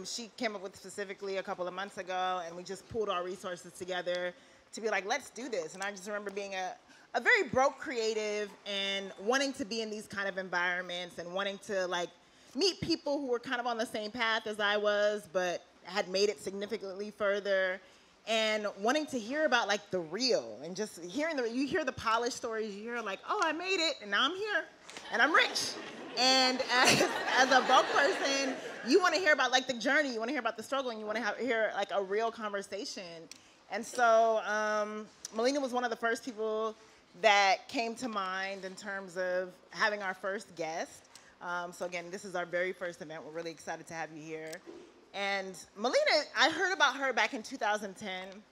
She came up with specifically a couple of months ago, and we just pulled our resources together to be like, let's do this. And I just remember being a very broke creative and wanting to be in these kind of environments and wanting to like meet people who were kind of on the same path as I was, but had made it significantly further, and wanting to hear about like the real, and just hearing you hear the polished stories, you hear like, oh, I made it, and now I'm here, and I'm rich. And as a broke person, you want to hear about like the journey, you want to hear about the struggle, and you want to hear like a real conversation. And so Melina was one of the first people that came to mind in terms of having our first guest. So again, this is our very first event. We're really excited to have you here. And Melina, I heard about her back in 2010.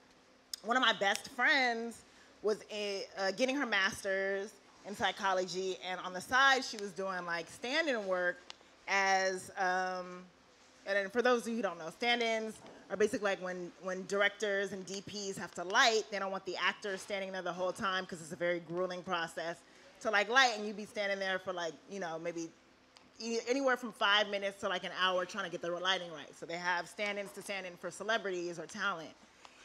One of my best friends was getting her master's in psychology, and on the side, she was doing like stand-in work as, and then for those of you who don't know, stand-ins are basically like when directors and DPs have to light, they don't want the actors standing there the whole time because it's a very grueling process to like light, and you'd be standing there for like, you know, maybe anywhere from 5 minutes to like an hour trying to get the lighting right. So they have stand-ins to stand in for celebrities or talent.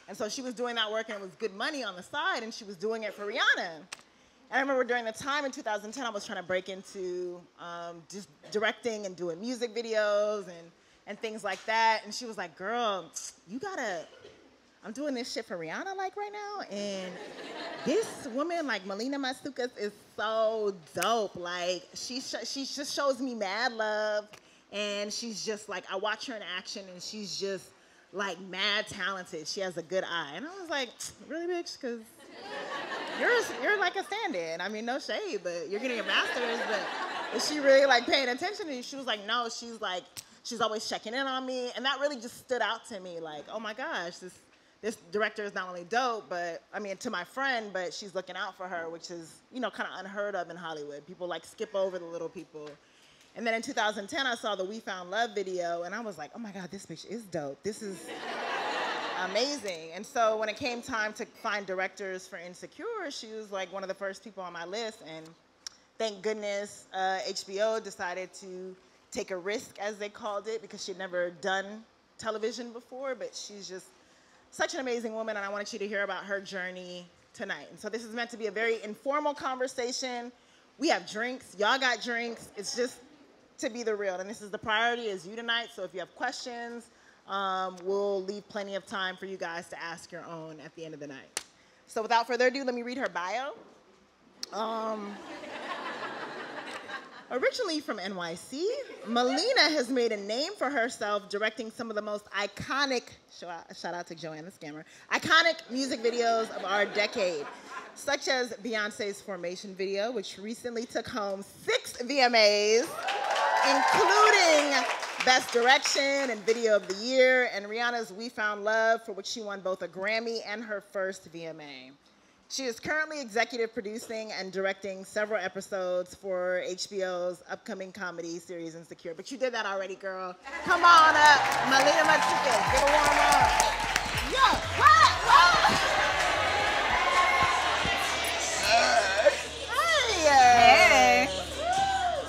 And so she was doing that work, and it was good money on the side, and she was doing it for Rihanna. And I remember during the time in 2010, I was trying to break into just directing and doing music videos and things like that. And she was like, girl, you gotta, I'm doing this shit for Rihanna like right now. And this woman, like Melina Matsoukas, is so dope. Like she just shows me mad love. And she's just like, I watch her in action, and she's just like mad talented. She has a good eye. And I was like, really, bitch? Because you're like a stand-in. I mean, no shade, but you're getting a master's, but is she really like paying attention to you? She was like, no, she's always checking in on me. And that really just stood out to me, like, oh my gosh, this director is not only dope, but I mean, to my friend, but she's looking out for her, which is, you know, kind of unheard of in Hollywood. People like skip over the little people. And then in 2010, I saw the We Found Love video, and I was like, oh my God, this bitch is dope. This is amazing. And so when it came time to find directors for Insecure, she was like one of the first people on my list. And thank goodness HBO decided to take a risk, as they called it, because she'd never done television before. But she's just such an amazing woman, and I wanted you to hear about her journey tonight. And so this is meant to be a very informal conversation. We have drinks. Y'all got drinks. It's just to be the real. And this is the priority is you tonight. So if you have questions, we'll leave plenty of time for you guys to ask your own at the end of the night. So without further ado, let me read her bio. Originally from NYC, Melina has made a name for herself directing some of the most iconic, shout out to Joanna Scammer, iconic music videos of our decade, such as Beyonce's Formation video, which recently took home 6 VMAs, including Best Direction and Video of the Year, and Rihanna's We Found Love, for which she won both a Grammy and her first VMA. She is currently executive producing and directing several episodes for HBO's upcoming comedy series Insecure. But you did that already, girl. Come on up, Melina Matsoukas. Get a warm up. Yo, what? Hey.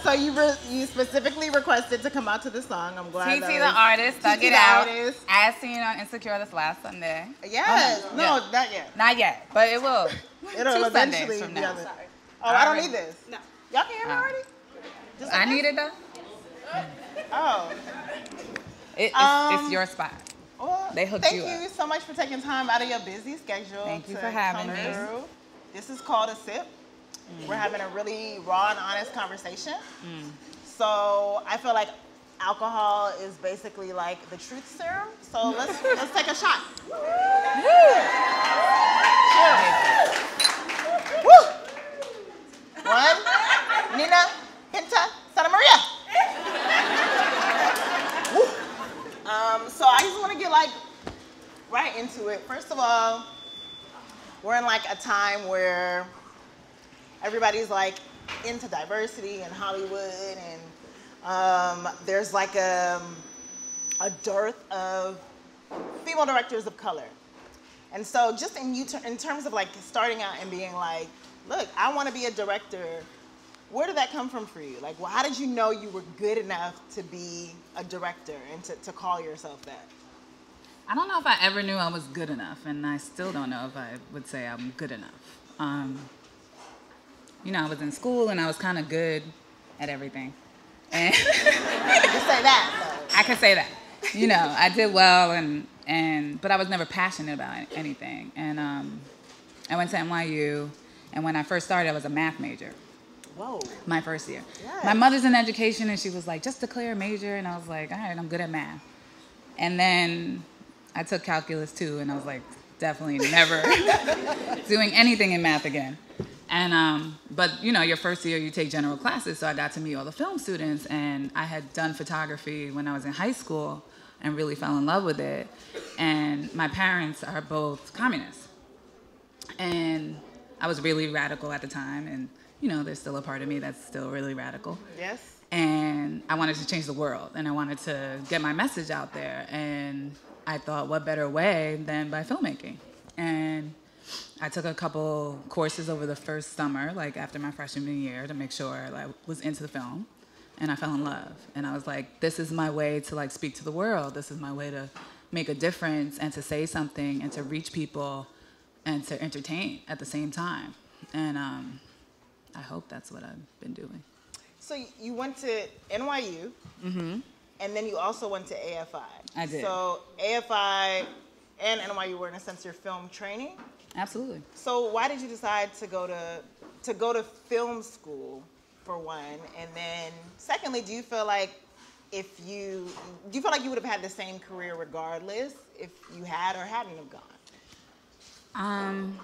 So you specifically requested to come out to the song. I'm glad. TT the artist, Thug It Out. As seen on Insecure this last Sunday. Yes. Oh, no, yeah. Not yet. Not yet, but it will. It'll eventually be on the... Oh, I don't need this. No. Y'all can hear me already? Just I need it though. Oh. It's your spot. Well, they hooked you up. Thank you so much for taking time out of your busy schedule. Thank you for having me. This is called A Sip. We're having a really raw and honest conversation. So I feel like alcohol is basically like the truth serum. So let's take a shot. Cheers. Woo! 1, Nina, Pinta, Santa Maria. into it. First of all, we're in like a time where everybody's like into diversity in Hollywood, and there's like a dearth of female directors of color. And so just in terms of like starting out and being like, look, I want to be a director, where did that come from for you? Like, well, how did you know you were good enough to be a director and to call yourself that? I don't know if I ever knew I was good enough, and I still don't know if I would say I'm good enough. You know, I was in school and I was kind of good at everything. And you can say that, though. I can say that. You know, I did well, but I was never passionate about anything. And I went to NYU, and when I first started, I was a math major. Whoa. My first year. Yes. My mother's in education, and she was like, just declare a major. And I was like, all right, I'm good at math. And then I took calculus too, and I was like, definitely never doing anything in math again. And but you know, your first year you take general classes, so I got to meet all the film students, and I had done photography when I was in high school and really fell in love with it. And my parents are both communists, and I was really radical at the time, and you know, there's still a part of me that's still really radical. Yes. And I wanted to change the world, and I wanted to get my message out there, and I thought, what better way than by filmmaking? And I took a couple courses over the first summer, like after my freshman year, to make sure I was into the film, and I fell in love. And I was like, this is my way to like speak to the world. This is my way to make a difference and to say something and to reach people and to entertain at the same time. And I hope that's what I've been doing. So you went to NYU, and then you also went to AFI. I did. So AFI and NYU were in a sense your film training. Absolutely. So why did you decide to go to film school, for one, and then secondly, do you feel like you would have had the same career regardless if you had or hadn't have gone?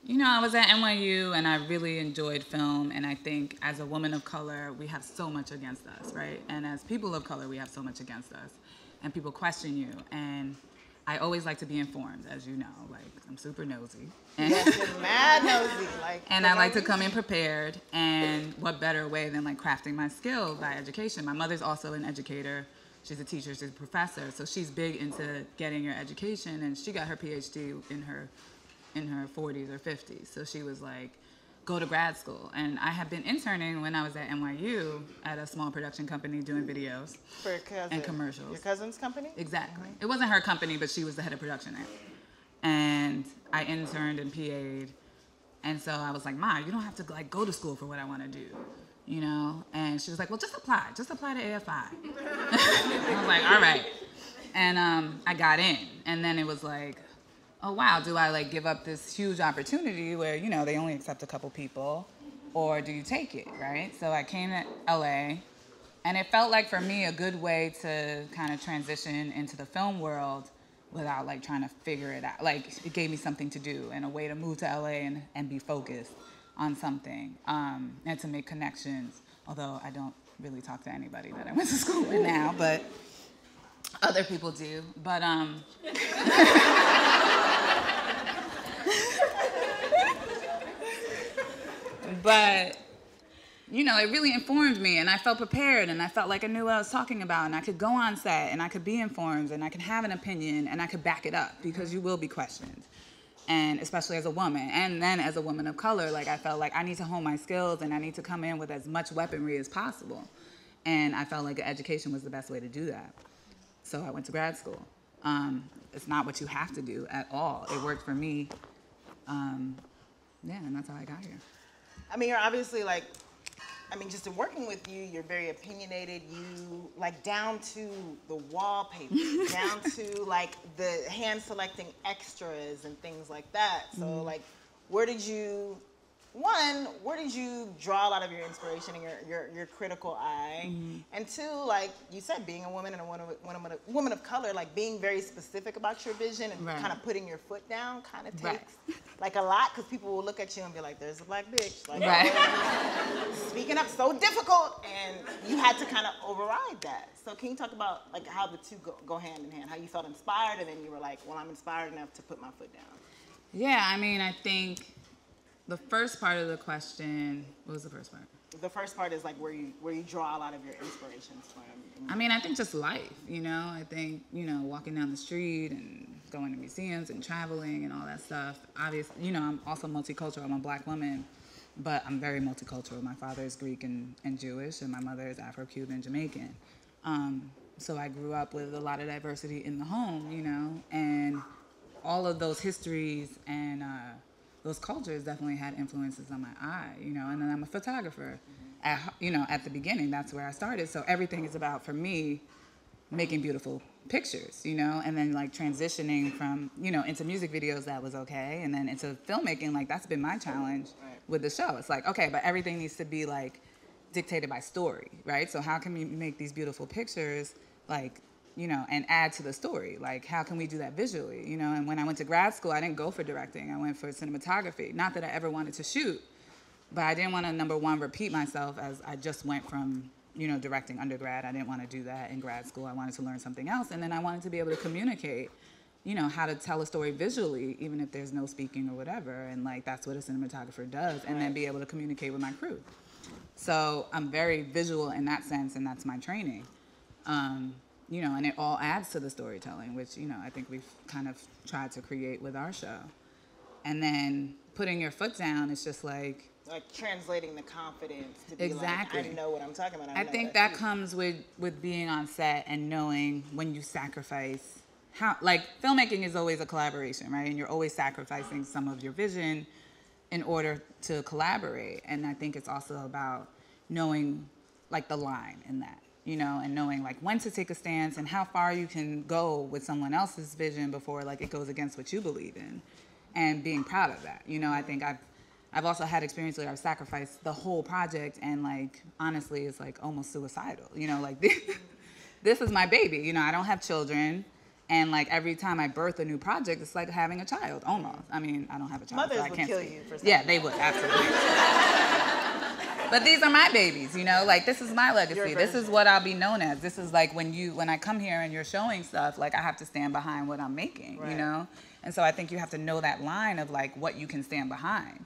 You know, I was at NYU and I really enjoyed film, and I think as a woman of color, we have so much against us, right? And as people of color, we have so much against us, and people question you. And I always like to be informed, as you know. Like, I'm super nosy. Yes, you're mad nosy. And I like to come in prepared, and what better way than like crafting my skill by education. My mother's also an educator. She's a teacher, she's a professor, so she's big into getting your education, and she got her PhD in her 40s or 50s. So she was like, go to grad school. And I had been interning when I was at NYU at a small production company doing videos for your cousin. and commercials. Your cousin's company? Exactly. It wasn't her company, but she was the head of production there. And I interned and PA'd. And so I was like, Ma, you don't have to like go to school for what I want to do, you know? And she was like, well, just apply to AFI. I was like, all right. And I got in. And then it was like, oh wow, do I like give up this huge opportunity where, you know, they only accept a couple people, or do you take it, right? So I came to LA, and it felt like for me a good way to kind of transition into the film world without like trying to figure it out. Like, it gave me something to do and a way to move to LA and be focused on something, and to make connections, although I don't really talk to anybody that I went to school with now, but other people do. But but, you know, it really informed me, and I felt prepared, and I felt like I knew what I was talking about, and I could go on set, and I could be informed, and I could have an opinion, and I could back it up, because you will be questioned, and especially as a woman. And then as a woman of color, like, I felt like I need to hone my skills, and I need to come in with as much weaponry as possible. And I felt like education was the best way to do that. So I went to grad school. It's not what you have to do at all. It worked for me. Yeah, and that's how I got here. I mean, you're obviously like, just in working with you, you're very opinionated. You, like, down to the wallpaper, down to, like, the hand-selecting extras and things like that. So, like, where did you one, where did you draw a lot of your inspiration and your critical eye? And two, like you said, being a woman and a woman of color, like being very specific about your vision and kind of putting your foot down kind of takes like a lot, because people will look at you and be like, there's a black bitch. Like, speaking up so difficult, and you had to kind of override that. So can you talk about like how the two go hand in hand, how you felt inspired and then you were like, well, I'm inspired enough to put my foot down? Yeah, I mean, I think the first part of the question, what was the first part? The first part is like where you draw a lot of your inspirations from. I mean, I think just life, you know. I think, you know, walking down the street and going to museums and traveling and all that stuff. Obviously, you know, I'm also multicultural. I'm a black woman, but I'm very multicultural. My father is Greek and Jewish, and my mother is Afro-Cuban, Jamaican. So I grew up with a lot of diversity in the home, you know, and all of those histories and those cultures definitely had influences on my eye, you know. And then I'm a photographer. At the beginning, that's where I started. So everything is about, for me, making beautiful pictures, you know, and then like transitioning from, you know, into music videos, that was okay. And then into filmmaking, like that's been my challenge with the show. It's like, okay, but everything needs to be like dictated by story, right? So how can we make these beautiful pictures, like, you know, and add to the story? Like, how can we do that visually, you know? And when I went to grad school, I didn't go for directing. I went for cinematography. Not that I ever wanted to shoot, but I didn't want to, number one, repeat myself, as I just went from, you know, directing undergrad. I didn't want to do that in grad school. I wanted to learn something else. And then I wanted to be able to communicate, you know, how to tell a story visually, even if there's no speaking or whatever. And like, that's what a cinematographer does. And then be able to communicate with my crew. So I'm very visual in that sense, and that's my training. You know, and it all adds to the storytelling, which, you know, I think we've kind of tried to create with our show. And then putting your foot down is just like translating the confidence to be exactly. like, I know what I'm talking about. I think that comes with being on set and knowing when you sacrifice. How, like, filmmaking is always a collaboration, right? And you're always sacrificing some of your vision in order to collaborate. And I think it's also about knowing, like, the line in that, you know, and knowing, like, when to take a stance and how far you can go with someone else's vision before, like, it goes against what you believe in, and being proud of that. You know, I think I've also had experience where I've sacrificed the whole project, and, like, honestly, it's, like, almost suicidal. You know, like, this is my baby. You know, I don't have children. And, like, every time I birth a new project, it's like having a child, almost. I mean, I don't have a child, Mothers so I can't would kill speak. you for something. Yeah, they would, absolutely. But these are my babies, you know? Like, this is my legacy. This is what I'll be known as. This is, like, when I come here and you're showing stuff, like, I have to stand behind what I'm making, you know? And so I think you have to know that line of, like, what you can stand behind.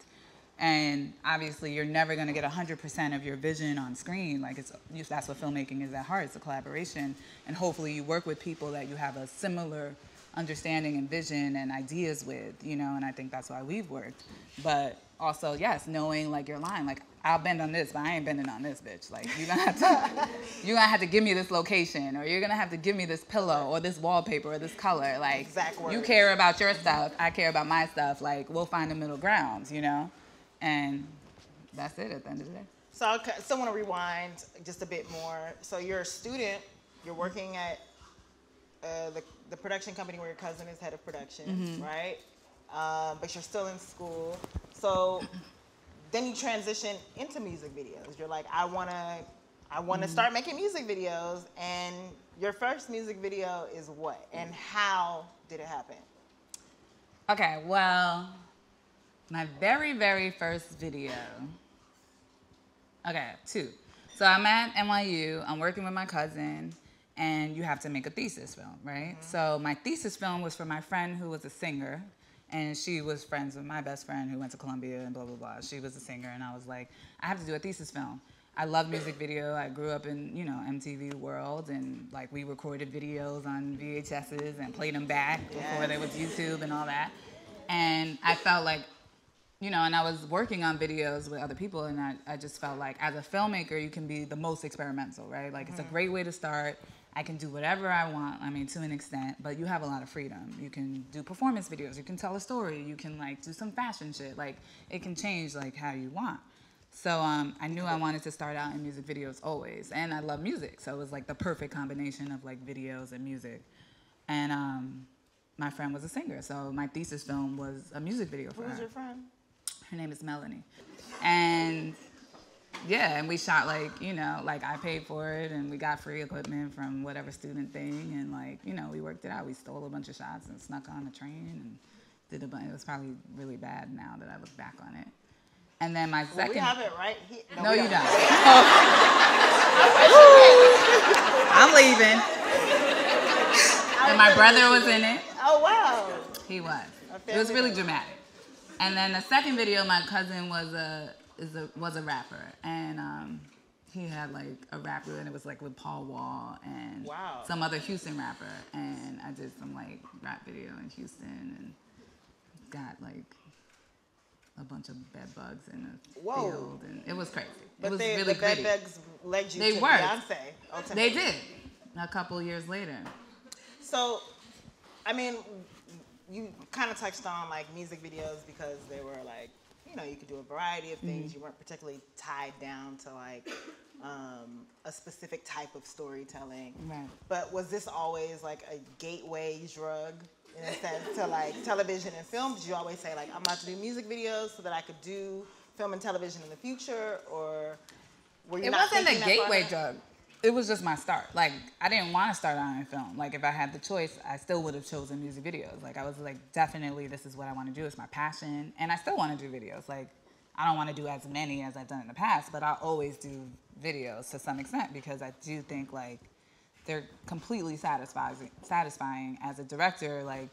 And obviously, you're never going to get 100% of your vision on screen. Like, that's what filmmaking is at heart. It's a collaboration. And hopefully you work with people that you have a similar understanding and vision and ideas with, you know, and I think that's why we've worked. But also, yes, knowing, like, your line. Like, I'll bend on this, but I ain't bending on this, bitch. Like, you're gonna have to give me this location, or you're going to have to give me this pillow or this wallpaper or this color. Like, you care about your stuff, I care about my stuff. Like, we'll find a middle ground, you know? And that's it at the end of the day. So I still want to rewind just a bit more. So you're a student, you're working at the production company where your cousin is head of production, right? But you're still in school. So then you transition into music videos. You're like, I want to start making music videos. And your first music video is what? And how did it happen? Okay, well, my very, very first video. Okay, two. So I'm at NYU, I'm working with my cousin, and you have to make a thesis film, right? So my thesis film was for my friend who was a singer, and she was friends with my best friend who went to Columbia and blah, blah, blah. She was a singer, and I was like, I have to do a thesis film. I love music video. I grew up in, you know, MTV world, and like we recorded videos on VHSs and played them back before there was YouTube and all that. And I felt like, you know, and I was working on videos with other people, and I just felt like as a filmmaker, you can be the most experimental, right? Like, it's a great way to start. I can do whatever I want, I mean, to an extent, but you have a lot of freedom. You can do performance videos, you can tell a story, you can, like, do some fashion shit. Like, it can change, like, how you want. So I knew I wanted to start out in music videos always, and I love music, so it was, like, the perfect combination of, like, videos and music. And my friend was a singer, so my thesis film was a music video for her. Who was your friend? Her name is Melanie. And yeah, and we shot like, you know, like I paid for it and we got free equipment from whatever student thing. And like, you know, we worked it out. We stole a bunch of shots and snuck on a train and did a bunch. It was probably really bad now that I look back on it. And then my second. We have it right here. No, you don't. I'm leaving. And my brother was in it. Oh, wow. He was. It was really dramatic. And then the second video, my cousin was a rapper, and he had like a rapper, and it was like with Paul Wall and some other Houston rapper, and I did some like rap video in Houston and got like a bunch of bed bugs in the field, and it was crazy. But it was the really bed gritty. bugs led you to worked. Beyonce. Ultimately. They did. A couple years later. So, I mean, you kind of touched on like music videos because they were like, you know, you could do a variety of things. You weren't particularly tied down to like a specific type of storytelling. Right. But was this always like a gateway drug in a sense to like television and film? Did you always say like, I'm about to do music videos so that I could do film and television in the future, or were you not thinking that far? It wasn't a gateway drug. It was just my start. Like, I didn't want to start out in film. Like, if I had the choice, I still would have chosen music videos. Like, I was like, definitely, this is what I want to do. It's my passion. And I still want to do videos. Like, I don't want to do as many as I've done in the past, but I always do videos to some extent because I do think, like, they're completely satisfying as a director. Like,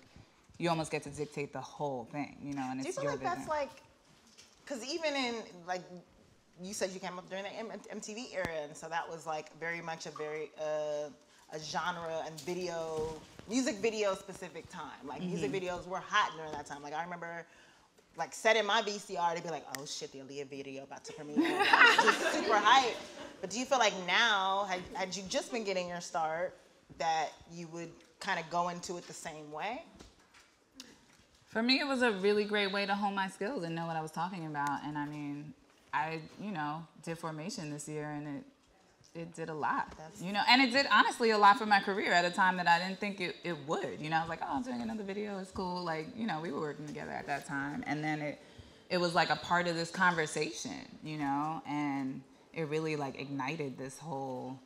you almost get to dictate the whole thing, you know, and it's your vision. Do you feel like that's like, because even in, like, you said you came up during the MTV era, and so that was like very much a genre and music video specific time. Like music videos were hot during that time. Like I remember, like setting my VCR to be like, oh shit, the Aaliyah video about to premiere, like, just super hype. But do you feel like now, had you just been getting your start, that you would kind of go into it the same way? For me, it was a really great way to hone my skills and know what I was talking about. And I mean, I, you know, did Formation this year, and it did a lot, you know, and it did honestly a lot for my career at a time that I didn't think it would. You know, I was like, oh, I'm doing another video, it's cool. Like, you know, we were working together at that time, and then it was like a part of this conversation, you know, and it really like ignited this whole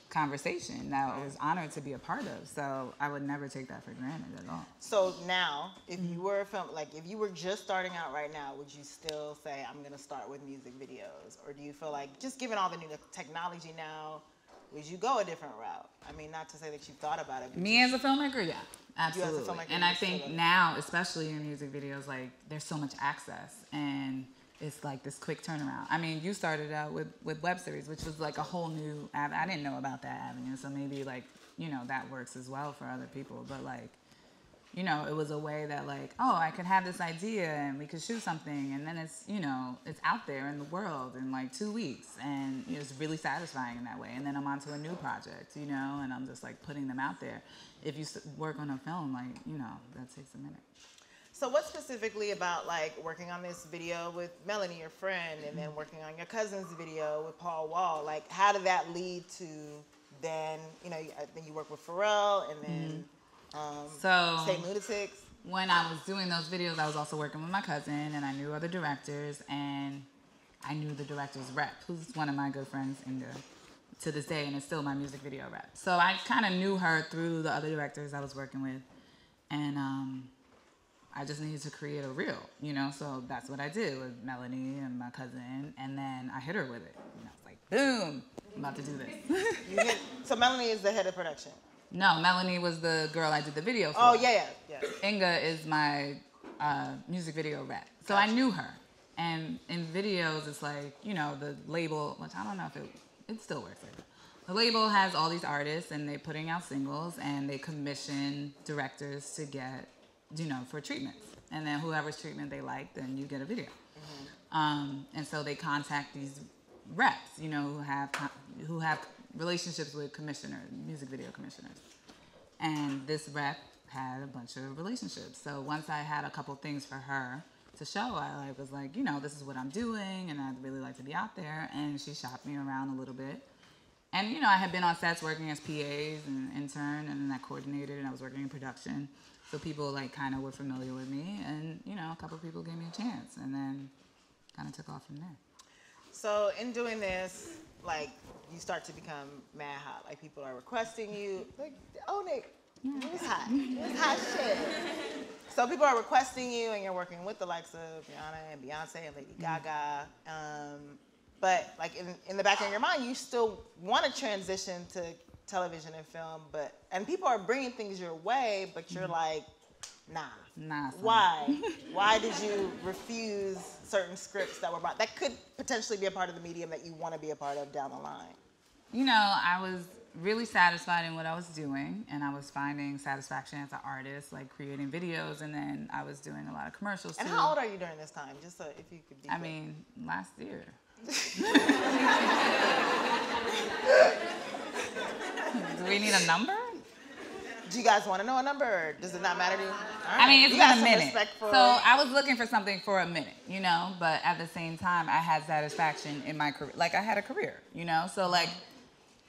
conversation that I was honored to be a part of. So I would never take that for granted at all. So now, if you were a film, like if you were just starting out right now, would you still say, I'm gonna start with music videos? Or do you feel like, just given all the new technology now, would you go a different route? I mean, not to say that you've thought about it. Me as a filmmaker, yeah, absolutely. You as a filmmaker, and I think now, especially in music videos, like there's so much access, and it's like this quick turnaround. I mean, you started out with web series, which was like a whole new avenue. I didn't know about that avenue, so maybe like, you know, that works as well for other people. But like, you know, it was a way that like, oh, I could have this idea and we could shoot something, and then it's, you know, it's out there in the world in like 2 weeks, and you know, it's really satisfying in that way. And then I'm onto a new project, you know, and I'm just like putting them out there. If you work on a film, like, you know, that takes a minute. So what specifically about like working on this video with Melanie, your friend, and then working on your cousin's video with Paul Wall, like how did that lead to then, you know, I think you worked with Pharrell and then St. Lunatics. When I was doing those videos, I was also working with my cousin, and I knew other directors, and I knew the director's rep, who's one of my good friends to this day, and is still my music video rep. So I kind of knew her through the other directors I was working with, and I just needed to create a reel, you know, so that's what I did with Melanie and my cousin, and then I hit her with it. And I was like, boom, I'm about to do this. So Melanie is the head of production? No, Melanie was the girl I did the video for. Oh, yeah. Inga is my music video rep. So I knew her. And in videos, it's like, you know, the label, which I don't know if it still works like that. The label has all these artists, and they're putting out singles, and they commission directors to get, you know, for treatments. And then whoever's treatment they like, then you get a video. And so they contact these reps, you know, who have relationships with music video commissioners. And this rep had a bunch of relationships. So once I had a couple things for her to show, I was like, you know, this is what I'm doing, and I'd really like to be out there. And she shopped me around a little bit. And, you know, I had been on sets working as PAs and intern, and then I coordinated, and I was working in production. So people, like, kind of were familiar with me. And, you know, a couple people gave me a chance. And then kind of took off from there. So in doing this, like, you start to become mad hot. Like, people are requesting you, like, oh, Nick, it's hot. It's hot shit. So people are requesting you, and you're working with the likes of Rihanna and Beyonce and Lady Gaga. But like in the back of your mind, you still want to transition to television and film, and people are bringing things your way, but you're like, nah. Why? Why did you refuse certain scripts that were brought that could potentially be a part of the medium that you want to be a part of down the line? You know, I was really satisfied in what I was doing, and I was finding satisfaction as an artist, like creating videos, and then I was doing a lot of commercials too. And how old are you during this time? Just so if you could be. I mean, last year. Do we need a number? Do you guys want to know a number, or does it not matter to you? Right. I mean, it's been a minute. So I was looking for something for a minute, you know, but at the same time, I had satisfaction in my career. Like, I had a career, you know? So, like,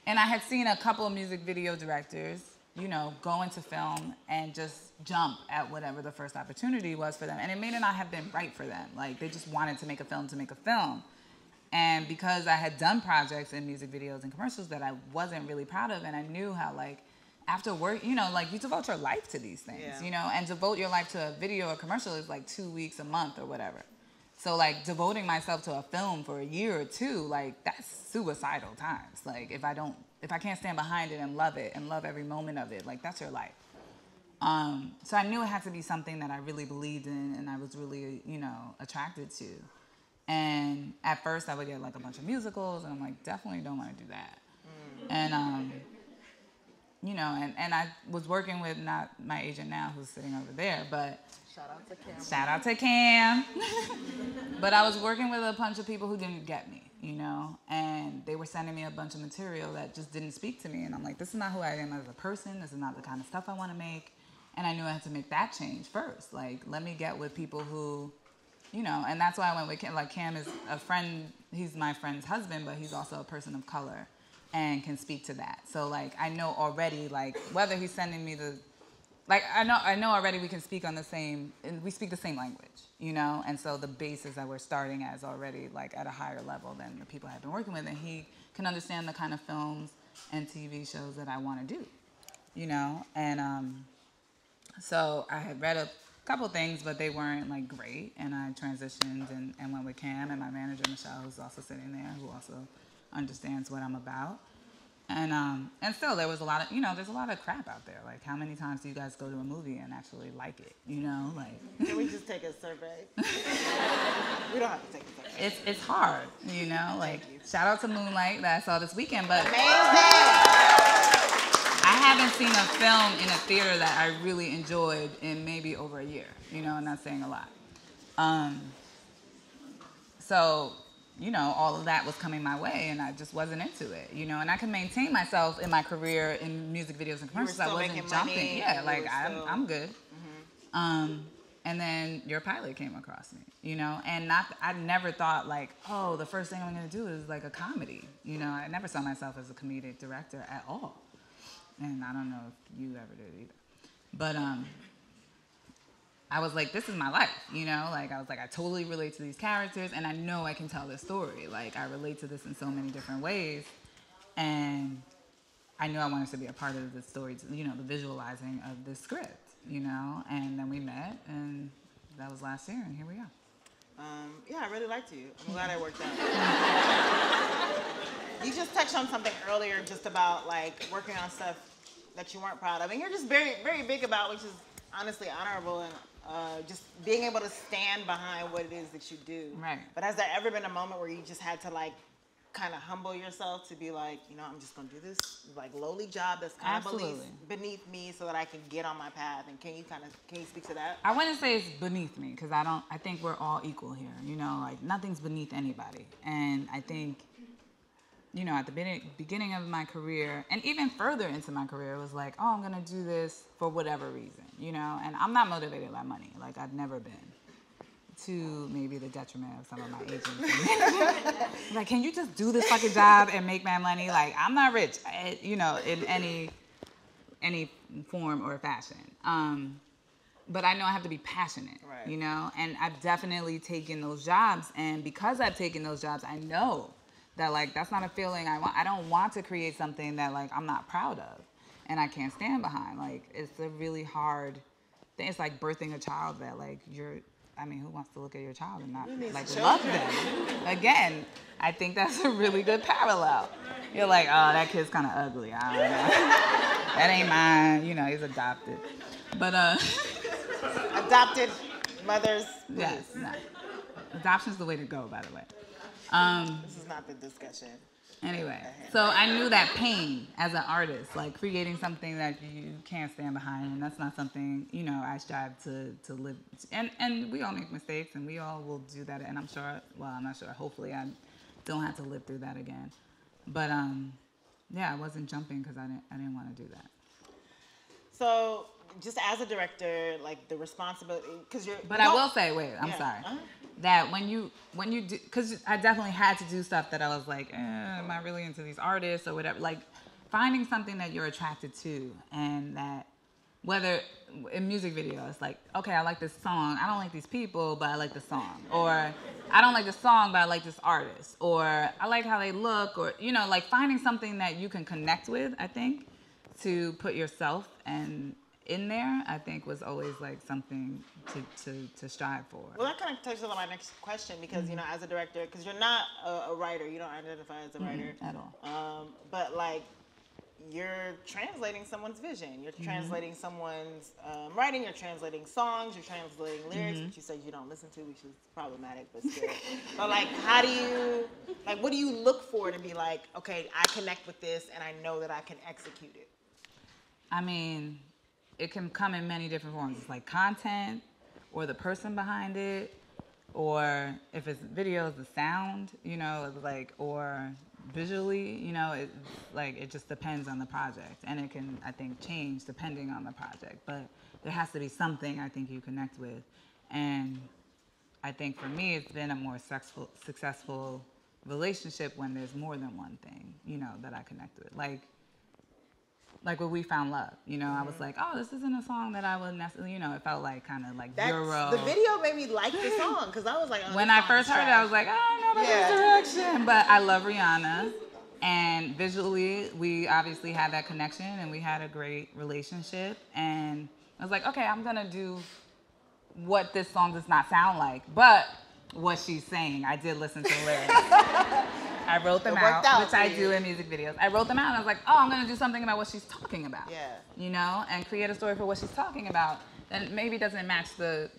and I had seen a couple of music video directors, you know, go into film and just jump at whatever the first opportunity was for them. And it may not have been right for them. Like, they just wanted to make a film to make a film. And because I had done projects and music videos and commercials that I wasn't really proud of, and I knew how, like, after work, you know, like, you devote your life to these things, you know, and devote your life to a video or commercial is like 2 weeks, a month, or whatever. So, like, devoting myself to a film for a year or two, like, that's suicidal times. Like, if I can't stand behind it and love every moment of it, like, that's your life. So I knew it had to be something that I really believed in and I was really, you know, attracted to. And at first I would get like a bunch of musicals, and I'm like, definitely don't want to do that. And, you know, and I was working with, not my agent now who's sitting over there, but shout out to Cam. Shout out to Cam. But I was working with a bunch of people who didn't get me, you know, and they were sending me a bunch of material that just didn't speak to me. And I'm like, this is not who I am as a person. This is not the kind of stuff I want to make. And I knew I had to make that change first. Like, let me get with people who, you know, and that's why I went with Cam. Like, Cam is a friend. He's my friend's husband, but he's also a person of color and can speak to that. So, like, I know already, like, whether he's sending me the, like, I know already we can speak on the same, and we speak the same language, you know? And so the basis that we're starting as already, like, at a higher level than the people I've been working with, and he can understand the kind of films and TV shows that I want to do, you know? And so I had read a couple things, but they weren't, like, great, and I transitioned and went with Cam and my manager, Michelle, who's also sitting there, who also understands what I'm about. And still, there was a lot of, you know, there's a lot of crap out there. Like, how many times do you guys go to a movie and actually like it, you know? Like, can we just take a survey? We don't have to take a survey. It's hard, you know? Like, shout out to Moonlight that I saw this weekend, but amazing. I haven't seen a film in a theater that I really enjoyed in maybe over a year, you know, and that's saying a lot. So, you know, all of that was coming my way, and I just wasn't into it, you know. And I could maintain myself in my career in music videos and commercials. I wasn't jumping. Yeah, like, I'm good. Mm-hmm. And then your pilot came across me, you know. And I never thought, like, oh, the first thing I'm going to do is like a comedy, you know. I never saw myself as a comedic director at all. And I don't know if you ever did either. But I was like, this is my life, you know? Like, I was like, I totally relate to these characters, and I know I can tell this story. Like, I relate to this in so many different ways. And I knew I wanted to be a part of the story, you know, the visualizing of this script, you know? And then we met, and that was last year, and here we are. Yeah, I really liked you. I'm glad I worked out. You just touched on something earlier just about, like, working on stuff that you weren't proud of. And you're just very, very big about, which is honestly honorable, and just being able to stand behind what it is that you do. Right. But has there ever been a moment where you just had to, like, kind of humble yourself to be like, you know, I'm just going to do this, like, lowly job that's kind of beneath me so that I can get on my path? And can you speak to that? I wouldn't say it's beneath me, because I think we're all equal here, you know? Like, nothing's beneath anybody. And I think, you know, at the beginning of my career, and even further into my career, it was like, oh, I'm going to do this for whatever reason, you know? And I'm not motivated by money. Like, I've never been, to maybe the detriment of some of my agents. Like, can you just do this fucking job and make my money? Like, I'm not rich, you know, in any form or fashion. but I know I have to be passionate, Right. you know? And I've definitely taken those jobs. And because I've taken those jobs, I know that, like, that's not a feeling I want. I don't want to create something that, like, I'm not proud of and I can't stand behind. Like, it's a really hard thing. It's like birthing a child that, like, who wants to look at your child and not, like, love them? Again, I think that's a really good parallel. You're like, oh, that kid's kind of ugly. I don't know. That ain't mine. You know, he's adopted. But, Adopted mothers. Please. yes, no. Adoption's the way to go, by the way. This is not the discussion. Anyway, so I knew that pain as an artist, like creating something that you can't stand behind, and that's not something, you know, I strive to live. And we all make mistakes, and we all will do that. And I'm not sure. Hopefully, I don't have to live through that again. But yeah, I wasn't jumping because I didn't want to do that. So, just as a director, like the responsibility, because you're. But I will say, I'm Yeah. sorry. That when you do, because I definitely had to do stuff that I was like, am I really into these artists or whatever? Like finding something that you're attracted to, and that whether in music videos, like, okay, I like this song. I don't like these people, but I like the song. Or I don't like the song, but I like this artist. Or I like how they look. Or, you know, like finding something that you can connect with, I think, to put yourself in there, I think was always like something to strive for. Well, that kind of touches on my next question because, you know, as a director, because you're not a writer, you don't identify as a writer. At all. But like, you're translating someone's vision. You're translating someone's writing. You're translating songs. You're translating lyrics, which you said you don't listen to, which is problematic, but still. But like, what do you look for to be like, okay, I connect with this and I know that I can execute it? I mean, it can come in many different forms. It's like content, or the person behind it, or if it's videos, the sound, you know, like, or visually, you know, it just depends on the project, and it can, I think, change depending on the project. But there has to be something I think you connect with, and I think for me, it's been a more successful relationship when there's more than one thing, you know, that I connect with, like when We Found Love, you know, I was like, oh, this isn't a song that I would necessarily, you know, it felt like kind of like Euro. The video made me like the song because I was like, oh, when I first heard it, I was like, I don't know about this direction. But I love Rihanna. And visually, we obviously had that connection and we had a great relationship. And I was like, okay, I'm going to do what this song does not sound like, but what she's saying. I did listen to the lyrics. I wrote them out, which I do in music videos. I wrote them out and I was like, oh, I'm gonna do something about what she's talking about. Yeah. You know, and create a story for what she's talking about. And maybe doesn't match the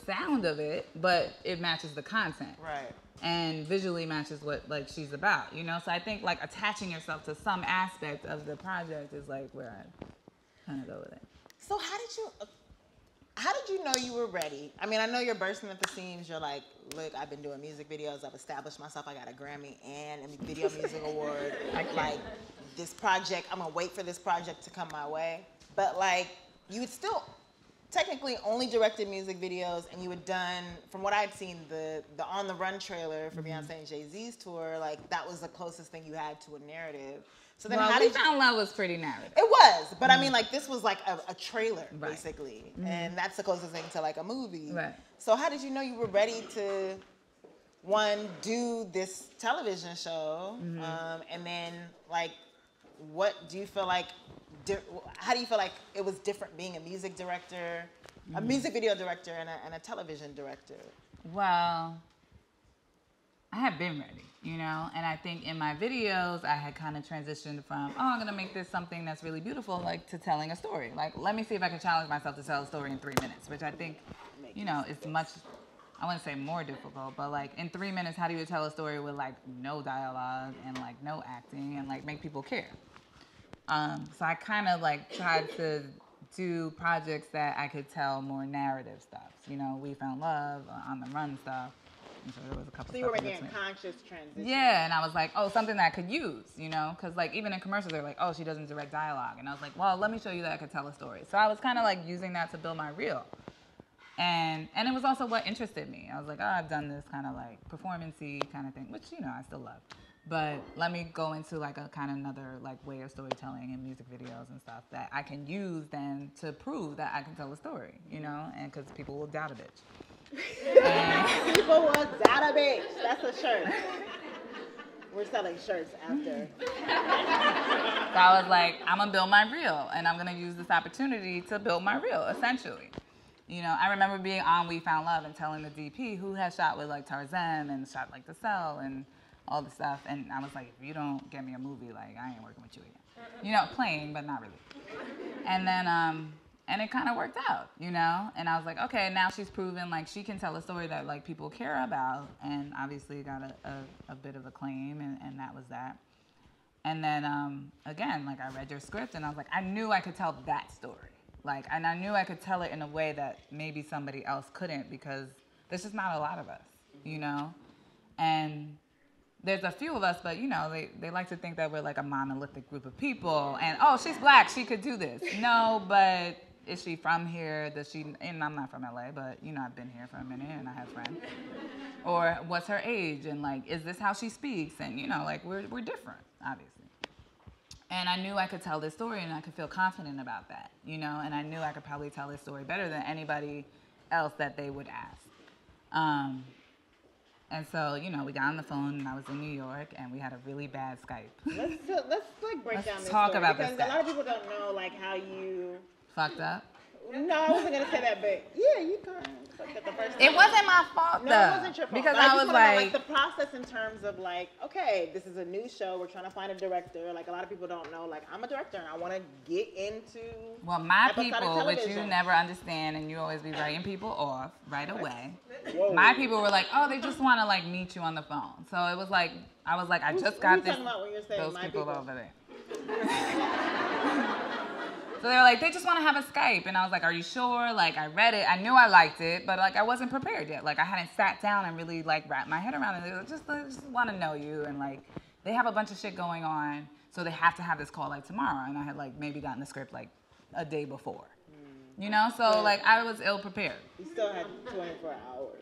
sound of it, but it matches the content. Right. And visually matches what like she's about, you know? So I think like attaching yourself to some aspect of the project is like where I kind of go with it. So how did you know you were ready? I mean, I know you're bursting at the seams. You're like, look, I've been doing music videos. I've established myself. I got a Grammy and a Video Music Award. Like, this project, I'm going to wait for this project to come my way. But, like, you had still technically only directed music videos, and you had done, from what I'd seen, the On the Run trailer for Beyonce and Jay-Z's tour. Like, that was the closest thing you had to a narrative. So then how did We Found Love was pretty narrative. It was, but I mean, like, this was like a trailer, basically. And that's the closest thing to like a movie. Right. So how did you know you were ready to, one, do this television show? And then, like, what do you feel like, how do you feel like it was different being a music director, a music video director, and a television director? Well, I had been ready, you know, and I think in my videos, I had kind of transitioned from, oh, I'm going to make this something that's really beautiful, like, to telling a story. Like, let me see if I can challenge myself to tell a story in 3 minutes, which I think, you know, is much, I wouldn't say more difficult, but, like, in 3 minutes, how do you tell a story with, like, no dialogue and, like, no acting and, like, make people care? So I kind of, like, tried to do projects that I could tell more narrative stuff. You know, We Found Love, On the Run stuff. And so there was a couple. So you were making a conscious transition. Yeah, and I was like, oh, something that I could use, you know, because like even in commercials they're like, oh, she doesn't direct dialogue, and I was like, well, let me show you that I could tell a story. So I was kind of like using that to build my reel, and it was also what interested me. I was like, oh, I've done this kind of like performance-y kind of thing, which you know I still love, But let me go into like a kind of another like way of storytelling and music videos and stuff that I can use then to prove that I can tell a story, you know, and because people will doubt a bitch. And People will doubt a bitch. That's a shirt. We're selling shirts after. so I was like, I'm gonna build my reel, and I'm gonna use this opportunity to build my reel, essentially. You know, I remember being on We Found Love and telling the DP who had shot with like Tarzan and shot like The Cell and all the stuff, and I was like, if you don't get me a movie, like I ain't working with you again. You know, playing, but not really. And then, and it kind of worked out, you know? And I was like, okay, now she's proven like she can tell a story that like people care about, and obviously got a bit of acclaim, and that was that. And then, again, like I read your script and I was like, I knew I could tell that story. Like, and I knew I could tell it in a way that maybe somebody else couldn't because there's just not a lot of us, you know? And there's a few of us, but, you know, they like to think that we're like a monolithic group of people and, oh, she's black, she could do this. No, but is she from here? Does she, and I'm not from LA, but, you know, I've been here for a minute and I have friends. Or what's her age? And, like, is this how she speaks? And, you know, like, we're different, obviously. And I knew I could tell this story and I could feel confident about that, you know, and I knew I could probably tell this story better than anybody else that they would ask. And so, you know, we got on the phone and I was in New York and we had a really bad Skype. Let's like break down this talk story about because this a lot of people don't know like how you fucked up. No, I wasn't gonna say that, but yeah, you kind of fucked up the first time. It wasn't my fault though. No, it wasn't your fault. Because but I was know, like the process in terms of like, okay, this is a new show. We're trying to find a director. Like a lot of people don't know. Like I'm a director and I want to get into. Well, my episodic people, which you television. never understand, and you always be writing people off right away. Whoa. My people were like, oh, they just want to like meet you on the phone. So it was like, I was like, I just got who you this. talking about when you're saying Those my people people? over there. So they were like, they just want to have a Skype. And I was like, are you sure? Like, I read it. I knew I liked it, but like, I wasn't prepared yet. Like, I hadn't sat down and really like wrapped my head around it. They just want to know you. And like, they have a bunch of shit going on. So they have to have this call like tomorrow. And I had like maybe gotten the script like a day before. You know? So like, I was ill prepared. You still had 24 hours.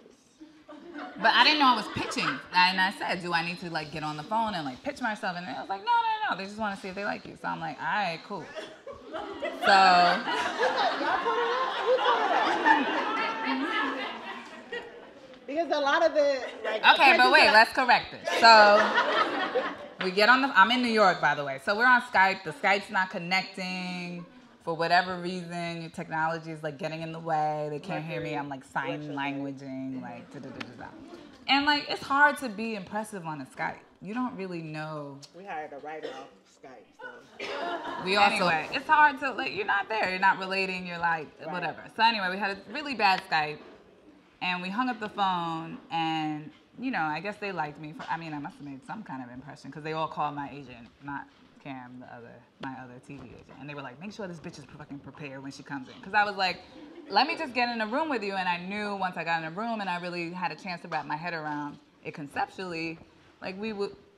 But I didn't know I was pitching. And I said, do I need to like get on the phone and like pitch myself? And I was like, no. They just want to see if they like you. So I'm like, all right, cool. So. Because a lot of the like. Okay, but wait, let's correct it. So we get on the. I'm in New York, by the way. So we're on Skype. The Skype's not connecting for whatever reason. Your technology is like getting in the way. They can't hear me. I'm like sign languaging, like da-da-da-da-da. And like it's hard to be impressive on a Skype. You don't really know. We hired a writer off Skype. So. We also, anyway, it's hard to, like, you're not there. You're not relating. You're like, whatever. So anyway, we had a really bad Skype. And we hung up the phone. And, you know, I guess they liked me. I must have made some kind of impression. Because they all called my agent, not Cam, my other TV agent. And they were like, make sure this bitch is fucking prepared when she comes in. Because I was like, let me just get in a room with you. And I knew once I got in a room and I really had a chance to wrap my head around it conceptually, like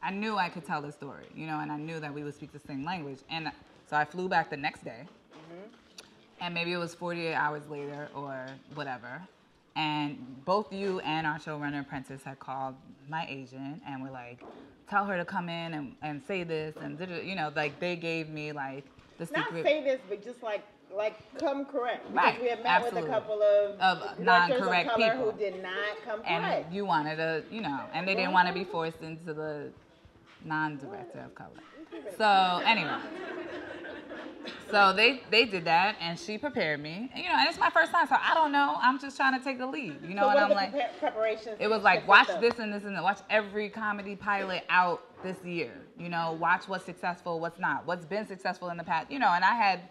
I knew I could tell the story, you know, and I knew that we would speak the same language. And so I flew back the next day, and maybe it was 48 hours later or whatever. And both you and our showrunner, Prentice, had called my agent and were like, tell her to come in and say this. And, you know, like they gave me like the secret. Not say this, but just like come correct. Because right. we had met Absolutely. with a couple of non-correct of color people who did not come and correct. And you wanted to, you know, and they didn't want to be forced into the non-director of color. So anyway, so they did that, and she prepared me. And, you know, and it's my first time, so I don't know. I'm just trying to take the lead, you know. So and what I'm are like, the preparations. It was like watch this and this and that. Watch every comedy pilot out this year. You know, watch what's successful, what's not, what's been successful in the past. You know, and I had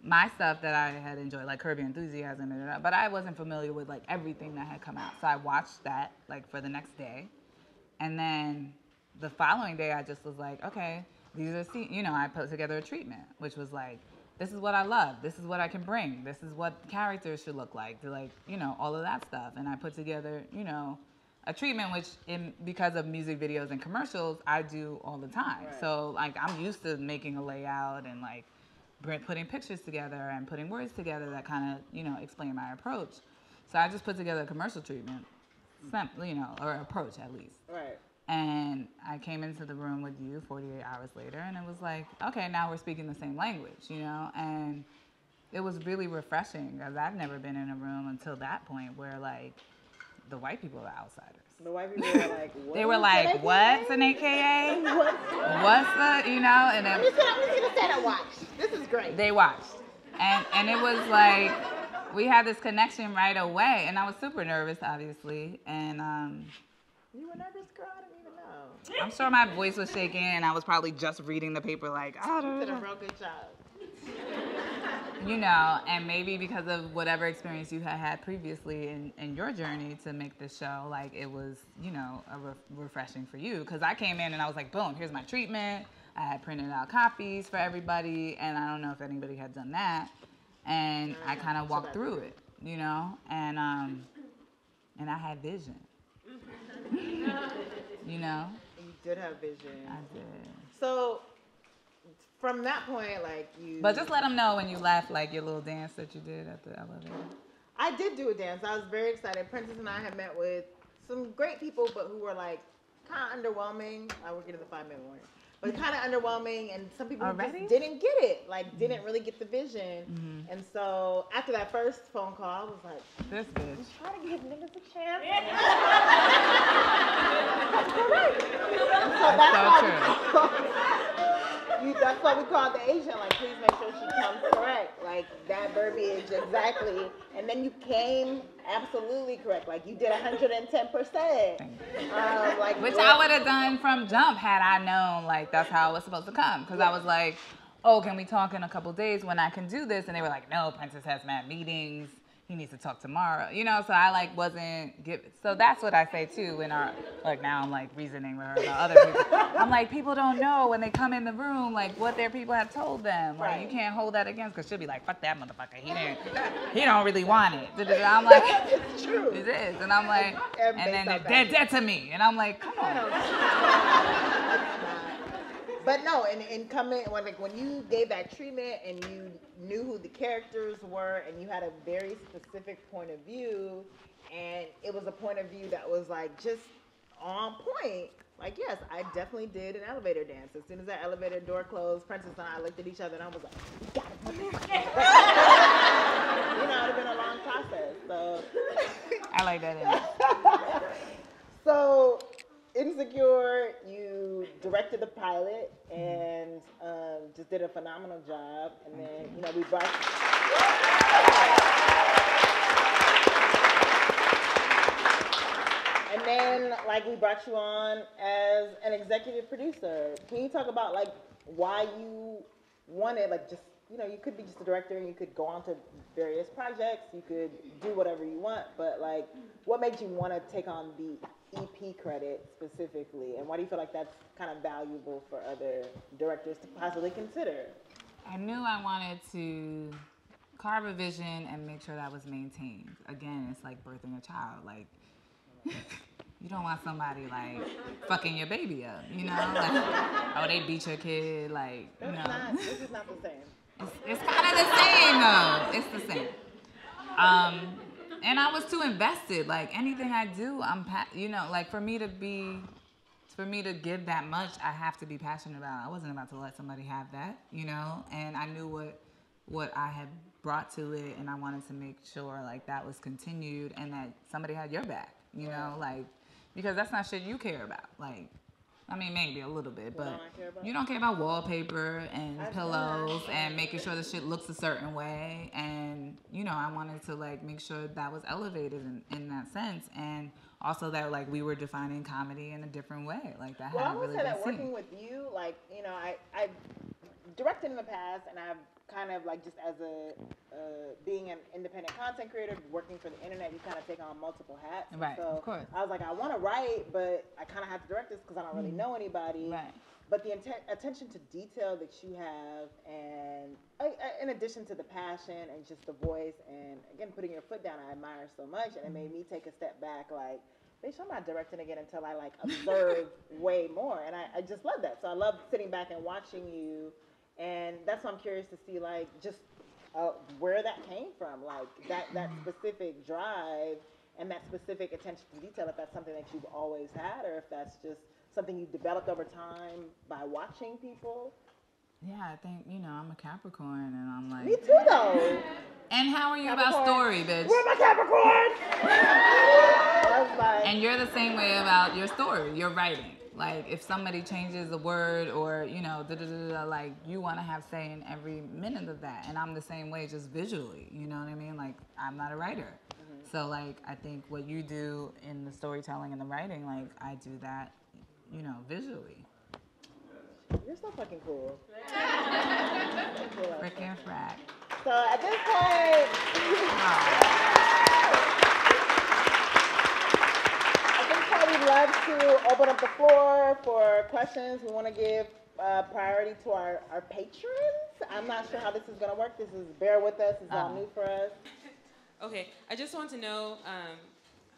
my stuff that I had enjoyed, like Curb Your Enthusiasm, but I wasn't familiar with like everything that had come out. So I watched that like for the next day, and then the following day I just was like, okay, these are, you know, I put together a treatment, which was like, this is what I love, this is what I can bring, this is what characters should look like, you know, all of that stuff. And I put together, you know, a treatment which, because of music videos and commercials, I do all the time. Right. So like I'm used to making a layout and like putting pictures together and putting words together that kind of, you know, explain my approach. So I just put together a commercial treatment, you know, or approach at least. Right. And I came into the room with you 48 hours later, and it was like, okay, now we're speaking the same language, you know? And it was really refreshing, because I've never been in a room until that point where, like, the white people are outsiders. The white people were like, what? They were like, what's an AKA? What's the, you know? And then I'm just gonna stand and watch. This is great. they watched. And it was like, we had this connection right away. And I was super nervous, obviously. And You were nervous, girl? I didn't even know. I'm sure my voice was shaking, and I was probably just reading the paper like, You did a real good job. you know, and maybe because of whatever experience you had had previously in your journey to make this show, like it was, you know, refreshing for you. Because I came in and I was like, boom, here's my treatment. I had printed out copies for everybody, and I don't know if anybody had done that. And I kind of walked through it, you know, and I had vision. You know? You did have vision. I did. So, from that point, like you... But just let them know when you left, like your little dance that you did at the elevator. I did do a dance. I was very excited. Princess and I had met with some great people, but who were like kind of underwhelming. I will get to the 5-minute warning. But kind of underwhelming, and some people just didn't get it, like didn't really get the vision. Mm-hmm. And so after that first phone call, I was like, this bitch. I'm trying to give niggas a chance. That's why we called the agent, like, please make sure she comes correct. Like, that verbiage, exactly. And then you came absolutely correct. Like, you did 110%. Which I would have done from jump had I known, like, that's how it was supposed to come. Because I was like, oh, can we talk in a couple days when I can do this? And they were like, no, Princess has mad meetings. He needs to talk tomorrow, you know, so I like wasn't so that's what I say too in our, like now I'm like reasoning with her about other people. I'm like, people don't know when they come in the room, like what their people have told them. Like right. You can't hold that against, because she'll be like, fuck that motherfucker, he don't really want it. I'm like, it's true. It is. And I'm like, and then they're dead to me. And I'm like, come on. But no, and coming when you gave that treatment and you knew who the characters were and you had a very specific point of view, and it was a point of view that was like just on point. Like, yes, I definitely did an elevator dance. As soon as that elevator door closed, Princess and I looked at each other and I was like, you gotta put this You know, it'd have been a long process. So I like that. So Insecure, you directed the pilot and just did a phenomenal job. And then, you know, we brought and then, like, we brought you on as an executive producer. Can you talk about, like, why you wanted, like, just, you know, you could be just a director and you could go on to various projects, you could do whatever you want, but, like, what made you want to take on the EP credit specifically, and why do you feel like that's kind of valuable for other directors to possibly consider? I knew I wanted to carve a vision and make sure that was maintained. Again, it's like birthing a child. Like, you don't want somebody like fucking your baby up, you know? Like, oh, they beat your kid, like, you know. This is not the same. It's kind of the same though. It's the same. And I was too invested. Like anything I do, you know, like for me to give that much, I have to be passionate about it. I wasn't about to let somebody have that, you know. And I knew what I had brought to it, and I wanted to make sure like that was continued and that somebody had your back, you know, like because that's not shit you care about. Like, I mean, maybe a little bit, but you don't care about wallpaper and pillows and making sure the shit looks a certain way. And, you know, I wanted to, like, make sure that was elevated in that sense. And also that, like, we were defining comedy in a different way. Like, that hadn't really been seen. Well, I would say that working with you, like, you know, I directed in the past, and I've kind of, like, just as being an independent content creator, working for the internet, you kind of take on multiple hats. Right, so of course. I was like, I want to write, but I kind of have to direct this because I don't really know anybody. Right. But the attention to detail that you have, and in addition to the passion and just the voice, and again, putting your foot down, I admire so much, and it made me take a step back, like, bitch, I'm not directing again until I, like, observe way more. And I just love that. So I love sitting back and watching you. And that's why I'm curious to see, like, just where that came from, like, that specific drive and that specific attention to detail, if that's something that you've always had or if that's just something you've developed over time by watching people? Yeah, I think, I'm a Capricorn, and I'm like... Me too, though. And how are you about story, bitch? Where my Capricorn? And you're the same way about your story, your writing. Like, if somebody changes a word or, like, you want to have say in every minute of that. And I'm the same way, just visually, you know what I mean? Like, I'm not a writer. So, like, I think what you do in the storytelling and the writing, like, I do that, visually. You're so fucking cool. Frickin' frack. So, at this point... We'd love to open up the floor for questions. We want to give priority to our patrons. I'm not sure how this is going to work. Bear with us. It's all new for us. Okay, I just want to know,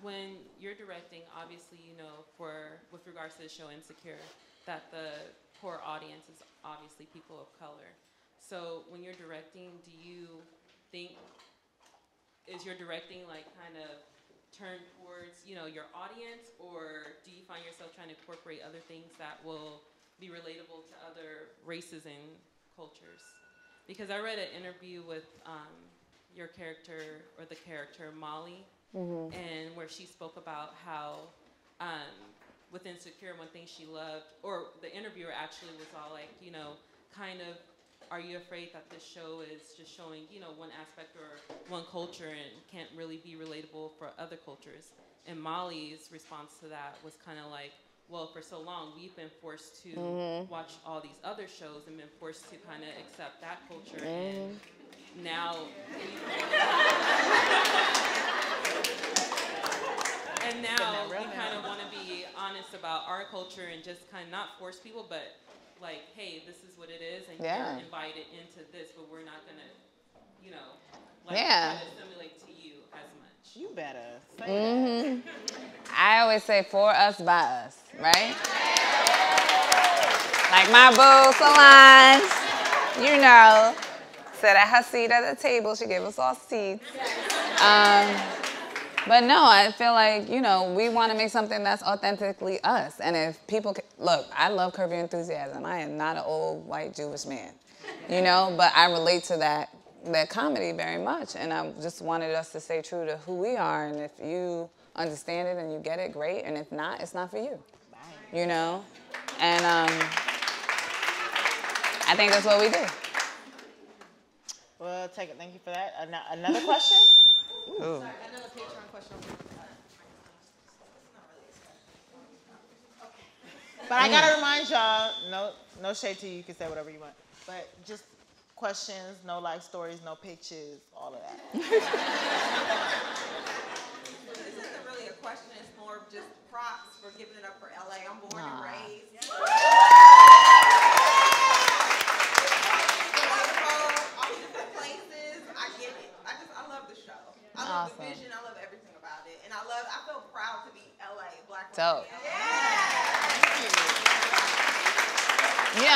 when you're directing, obviously, with regards to the show Insecure, that the core audience is obviously people of color. So when you're directing, do you think, is your directing like kind of turn towards, your audience, or do you find yourself trying to incorporate other things that will be relatable to other races and cultures? Because I read an interview with your character, or the character Molly, and where she spoke about how with Insecure, one thing she loved, or the interviewer actually was all like, kind of, are you afraid that this show is just showing, one aspect or one culture and can't really be relatable for other cultures? And Molly's response to that was kind of like, well, for so long, we've been forced to watch all these other shows and been forced to kind of accept that culture. And now... and now we kind of want to be honest about our culture and just kind of not force people, but like, hey, this is what it is, and you're invited into this, but we're not gonna, try to assimilate to you as much. You better say that. I always say for us, by us, right? Like my boo, Solange, sat at her seat at the table. She gave us all seats. But no, I feel like, we want to make something that's authentically us. And if people, look, I love Curb Your Enthusiasm. I am not an old white Jewish man, but I relate to that comedy very much. And I just wanted us to stay true to who we are. And if you understand it and you get it, great. And if not, it's not for you, And I think that's what we do. Well, take it. Thank you for that. Another question? Ooh. Sorry, another Patreon question. But I gotta remind y'all, no shade to you. You can say whatever you want. But just questions, no life stories, no pictures, all of that. This isn't really a question. It's more of just props for giving it up for LA. I'm born and raised. All these different places. I get it. I love the show. I love the vision. I love everything about it. And I feel proud to be LA, Black woman.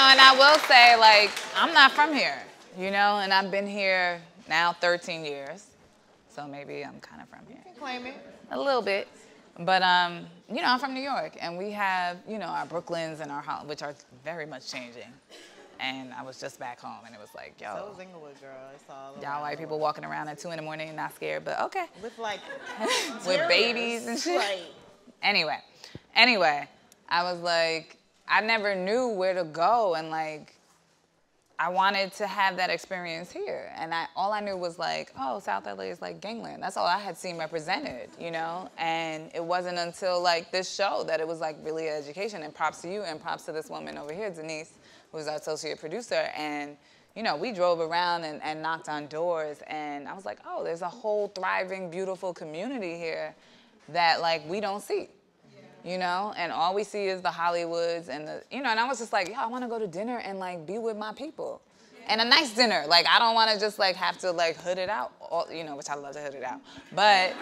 And I will say, like, I'm not from here, and I've been here now 13 years. So maybe I'm kind of from here. You can claim it. A little bit. But, I'm from New York, and we have, our Brooklyns and which are very much changing. And I was just back home, and it was like, yo. So is Inglewood, girl. It's all y'all white people walking around at 2 in the morning, not scared, but okay. With like, with babies and shit. Right. Anyway, I was like, I never knew where to go, and like, I wanted to have that experience here. And all I knew was like, oh, South LA is like gangland. That's all I had seen represented, And it wasn't until like this show that it was like really an education. And props to you, and props to this woman over here, Denise, who was our associate producer. And, we drove around and knocked on doors, and I was like, oh, there's a whole thriving, beautiful community here that like we don't see. And all we see is the Hollywoods and and I was just like, I want to go to dinner and like be with my people. And a nice dinner. Like, I don't want to just like have to like hood it out, which I love to hood it out. But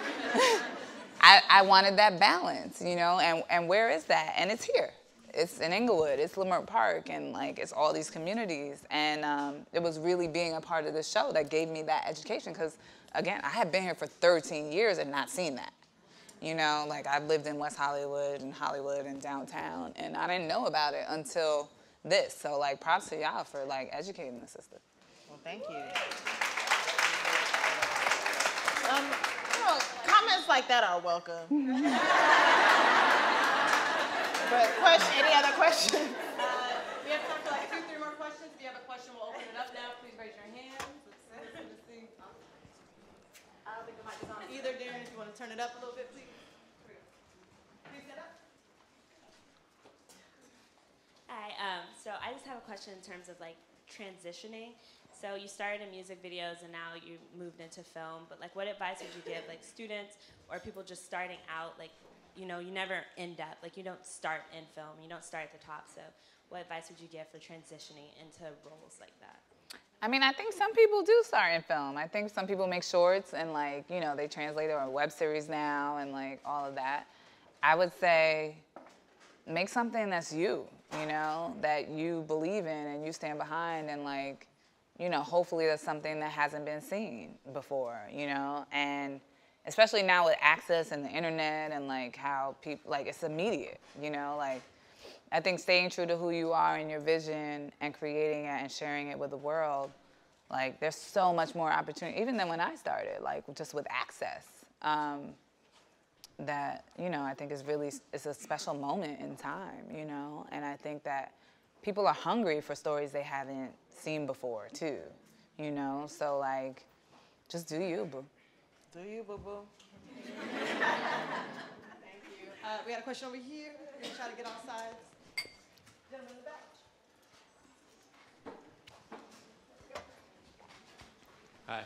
I wanted that balance, and where is that? And it's here. It's in Inglewood, it's Leimert Park, and like it's all these communities. And it was really being a part of the show that gave me that education, because again, I had been here for 13 years and not seen that. You know, like I've lived in West Hollywood and downtown, and I didn't know about it until this. So like props to y'all for like educating the sister. Well, thank you. Comments like that are welcome. But any other questions? We have time for like 2-3 more questions. If you have a question, we'll open it up now. Please raise your hands. Let's see. I don't think the mic is on either. Darren, if you want to turn it up a little bit, please. Please get up. Hi, so I just have a question in terms of like transitioning. So you started in music videos and now you moved into film, but like what advice would you give like students or people just starting out, like, you know, you never in depth, like you don't start in film, you don't start at the top, so what advice would you give for transitioning into roles like that? I mean, I think some people do start in film. I think some people make shorts and like, you know, they translate it or web series now and like all of that. I would say make something that's you know, that you believe in and you stand behind and like, you know, hopefully that's something that hasn't been seen before, you know, and especially now with access and the internet and like how people, like it's immediate, you know, like I think staying true to who you are and your vision and creating it and sharing it with the world, like there's so much more opportunity, even than when I started, like just with access, that, you know, I think is really, it's a special moment in time, you know, and I think that people are hungry for stories they haven't seen before too, you know, so like, just do you, boo. Do you, boo-boo? Thank you. We got a question over here. We're going to try to get on sides. Gentleman in the back. Hi.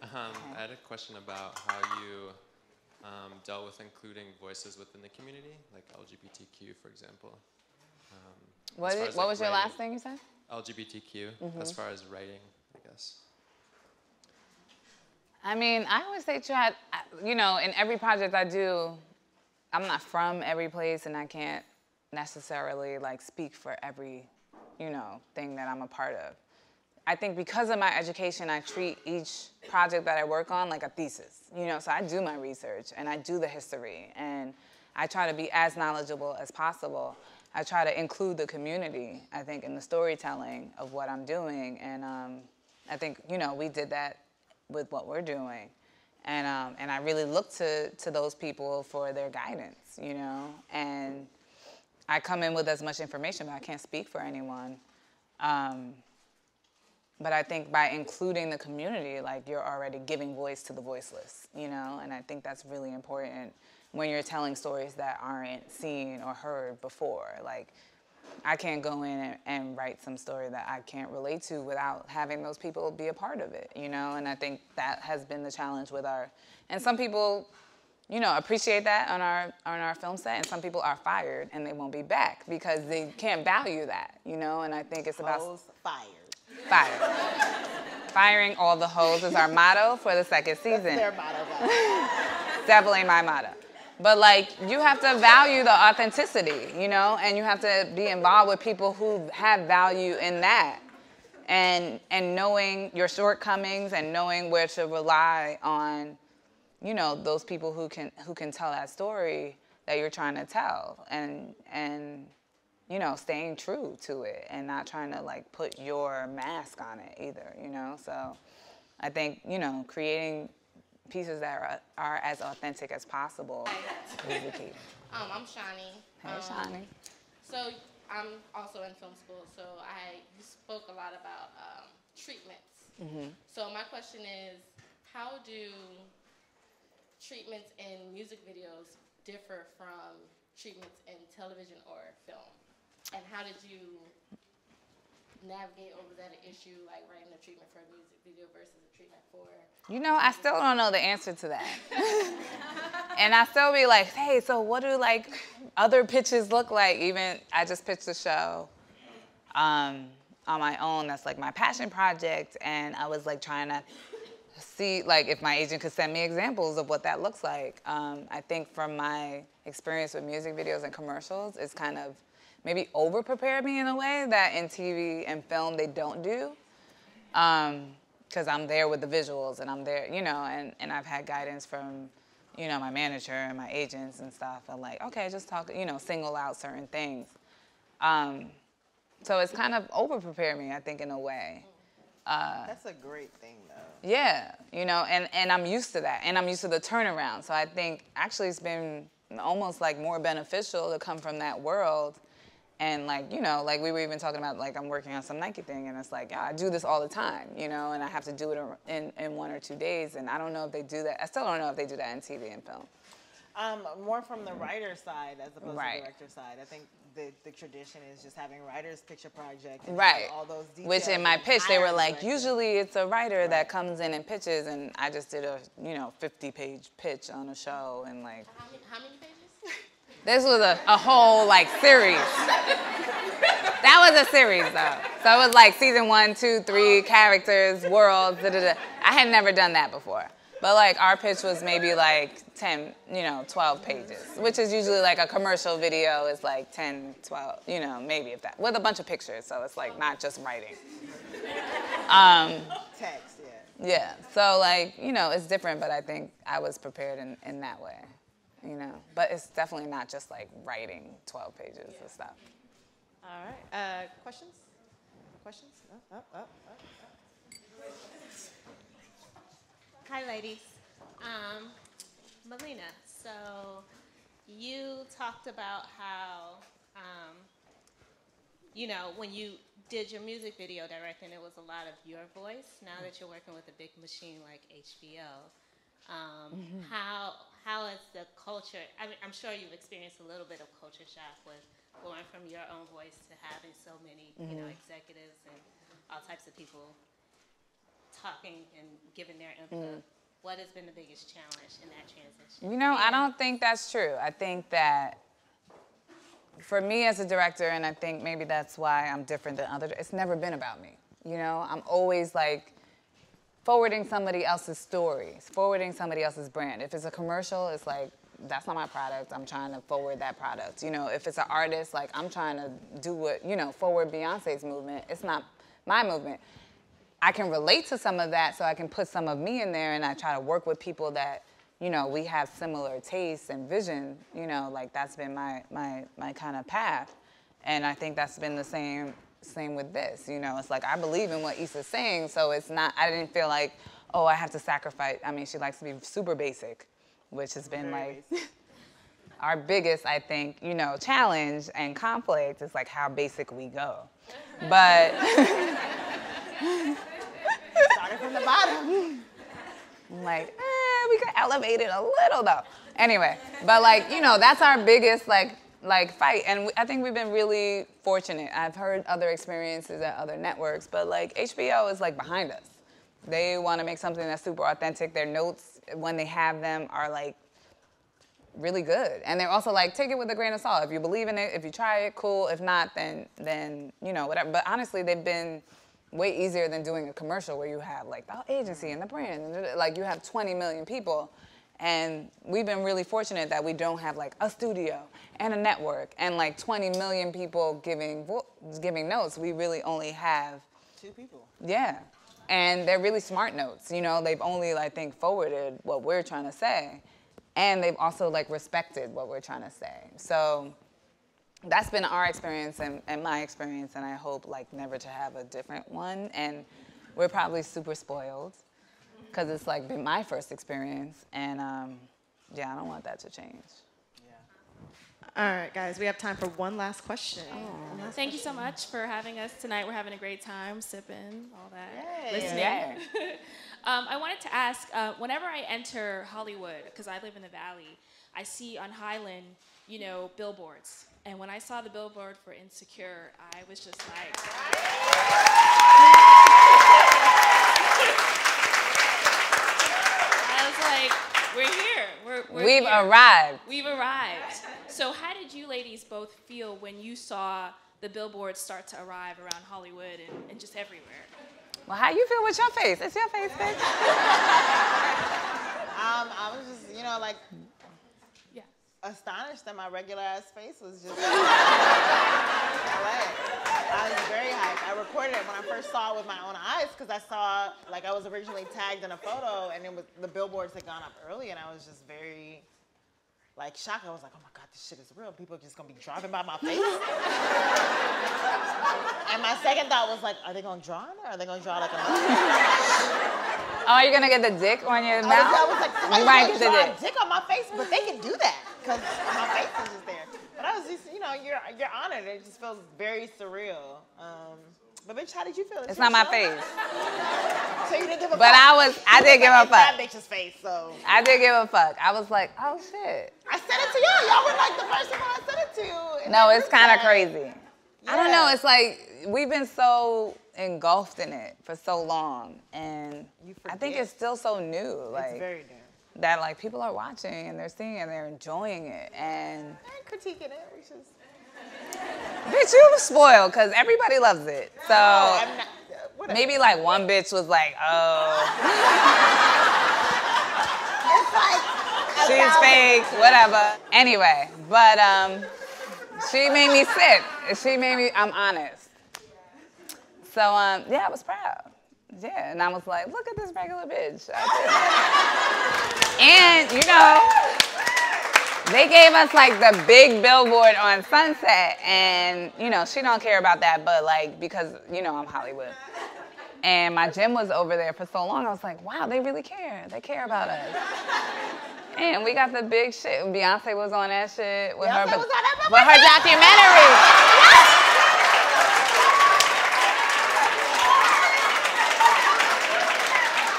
I had a question about how you dealt with including voices within the community, like LGBTQ, for example. What was your last thing you said? LGBTQ, as far as writing, I guess. I mean, I always say try, you know, in every project I do, I'm not from every place and I can't necessarily like speak for every, you know, thing that I'm a part of. I think because of my education, I treat each project that I work on like a thesis, you know, so I do my research and I do the history and I try to be as knowledgeable as possible. I try to include the community, I think, in the storytelling of what I'm doing. And I think, you know, we did that with what we're doing. And I really look to those people for their guidance, you know. And I come in with as much information, but I can't speak for anyone. But I think by including the community, like you're already giving voice to the voiceless, you know. And I think that's really important when you're telling stories that aren't seen or heard before. Like, I can't go in and write some story that I can't relate to without having those people be a part of it, you know? And I think that has been the challenge with and some people, you know, appreciate that on our film set, and some people are fired and they won't be back because they can't value that, you know? And I think it's about— Hoes fired. Fired. Firing all the hoes is our motto for the second season. That's their motto, guys. Definitely my motto. But like, you have to value the authenticity, you know, and you have to be involved with people who have value in that, and knowing your shortcomings and knowing where to rely on, you know, those people who can tell that story that you're trying to tell, and you know, staying true to it and not trying to like put your mask on it either, you know. So I think, you know, creating pieces that are as authentic as possible is the key. I'm Shani. Hey, Shani. So I'm also in film school, so you spoke a lot about treatments. So my question is, how do treatments in music videos differ from treatments in television or film? And how did you navigate over that issue, like writing a treatment for a music video versus a treatment for... You know, I still don't know the answer to that. And I still be like, hey, so what do like other pitches look like? Even, I just pitched a show on my own that's like my passion project, and I was like trying to see like if my agent could send me examples of what that looks like. I think from my experience with music videos and commercials, it's kind of maybe over-prepared me in a way that in TV and film they don't do. Because I'm there with the visuals and I'm there, you know, and I've had guidance from you know, my manager and my agents and stuff are like, okay, just talk, you know, single out certain things. So it's kind of over-prepared me, I think, in a way. That's a great thing, though. Yeah, you know, and I'm used to that, and I'm used to the turnaround. So I think actually it's been almost like more beneficial to come from that world. And like, you know, like we were even talking about, like I'm working on some Nike thing, and it's like, yeah, I do this all the time, you know, and I have to do it in 1 or 2 days, and I don't know if they do that. I still don't know if they do that in TV and film. More from the writer side as opposed Right. to the director side. I think the tradition is just having writers picture project and Right. all those details. Which in my and pitch, they were hiring like, director. usually it's a writer that comes in and pitches, and I just did a, you know, 50-page pitch on a show, and like, How many pages? this was a whole like series. That was a series though. So it was like season 1, 2, 3, characters, worlds, da-da-da. I had never done that before. But like our pitch was maybe like 10, you know, 12 pages, which is usually like a commercial video is like 10, 12, you know, maybe if that, with a bunch of pictures. So it's like not just writing. Text, yeah. Yeah, so like, you know, it's different, but I think I was prepared in that way, you know. But it's definitely not just like writing 12 pages and stuff. All right. Questions? Questions? Up. Hi, ladies. Melina, so you talked about how, you know, when you did your music video directing, it was a lot of your voice. Now that you're working with a big machine like HBO, how is the culture? I mean, I'm sure you've experienced a little bit of culture shock with going from your own voice to having so many, you know, executives and all types of people talking and giving their input. What has been the biggest challenge in that transition? You know, I don't think that's true. I think that for me as a director, and I think maybe that's why I'm different than others, it's never been about me. You know, I'm always like forwarding somebody else's stories, forwarding somebody else's brand. If it's a commercial, it's like, that's not my product. I'm trying to forward that product. You know, if it's an artist, like I'm trying to do what, you know, forward Beyonce's movement. It's not my movement. I can relate to some of that, so I can put some of me in there, and I try to work with people that, you know, we have similar tastes and vision. You know, like that's been my kind of path, and I think that's been the same with this. You know, it's like I believe in what Issa's saying, so it's not. I didn't feel like, oh, I have to sacrifice. I mean, she likes to be super basic, which has been like our biggest, I think, you know, challenge and conflict is like how basic we go, but. Started from the bottom. I'm like, we could elevate it a little though. Anyway, but like, you know, that's our biggest like fight. And I think we've been really fortunate. I've heard other experiences at other networks, but like HBO is like behind us. They want to make something that's super authentic. Their notes, when they have them, are like really good. And they're also like, take it with a grain of salt. If you believe in it, if you try it, cool. If not, then you know, whatever. But honestly, they've been way easier than doing a commercial where you have like the agency and the brand, and like you have 20 million people. And we've been really fortunate that we don't have like a studio and a network and like 20 million people giving notes. We really only have 2 people. Yeah, and they're really smart notes. You know, they've only, I think, forwarded what we're trying to say, and they've also like respected what we're trying to say. So that's been our experience and my experience, and I hope like never to have a different one. And we're probably super spoiled because it's like been my first experience, and yeah, I don't want that to change. All right, guys, we have time for one last question. Thank you so much for having us tonight. We're having a great time, sipping, all that, Yay. listening. Yeah. I wanted to ask, whenever I enter Hollywood, because I live in the Valley, I see on Highland, you know, billboards. And when I saw the billboard for Insecure, I was just like, I was like, we're here. We've here. arrived. We've arrived. So how did you ladies both feel when you saw the billboards start to arrive around Hollywood and just everywhere? Well, how you feel with your face? It's your face, bitch. I was just, you know, like, yeah. astonished that my regular ass face was just LA. I was very hyped. I recorded it when I first saw it with my own eyes because I saw, like, I was originally tagged in a photo and it was, the billboards had gone up early and I was just very, like, shocked. I was like, oh my God, this shit is real. People are just gonna be driving by my face. And my second thought was like, are they gonna draw on it? Or are they gonna draw like a Oh, you're gonna get the dick on your mouth? I was like, you might get the draw dick. a dick on my face, but they can do that because my face is just there. But I was just, you know, you're honored. It just feels very surreal. But bitch, how did you feel? It's not my face. So you didn't give a fuck. But I did give a fuck. That bitch's face, so. I did give a fuck. I was like, oh shit. I sent it to y'all. Y'all were like the first one I sent it to. No, it's kind of crazy. I don't know. It's like we've been so engulfed in it for so long, and I think it's still so new. Like, it's very new. That like people are watching and they're seeing and they're enjoying it, and critiquing it, which is. Bitch, you spoiled because everybody loves it. So I'm not, maybe like one bitch was like, oh, it's like she's fake, whatever. Anyway, but she made me sit. She made me. I'm honest. So yeah, I was proud. Yeah, and I was like, look at this regular bitch. And you know, they gave us like the big billboard on Sunset, and you know, she don't care about that, but like, because you know, I'm Hollywood. And my gym was over there for so long, I was like, wow, they really care. They care about us. And we got the big shit. Beyonce was on that shit with her documentary.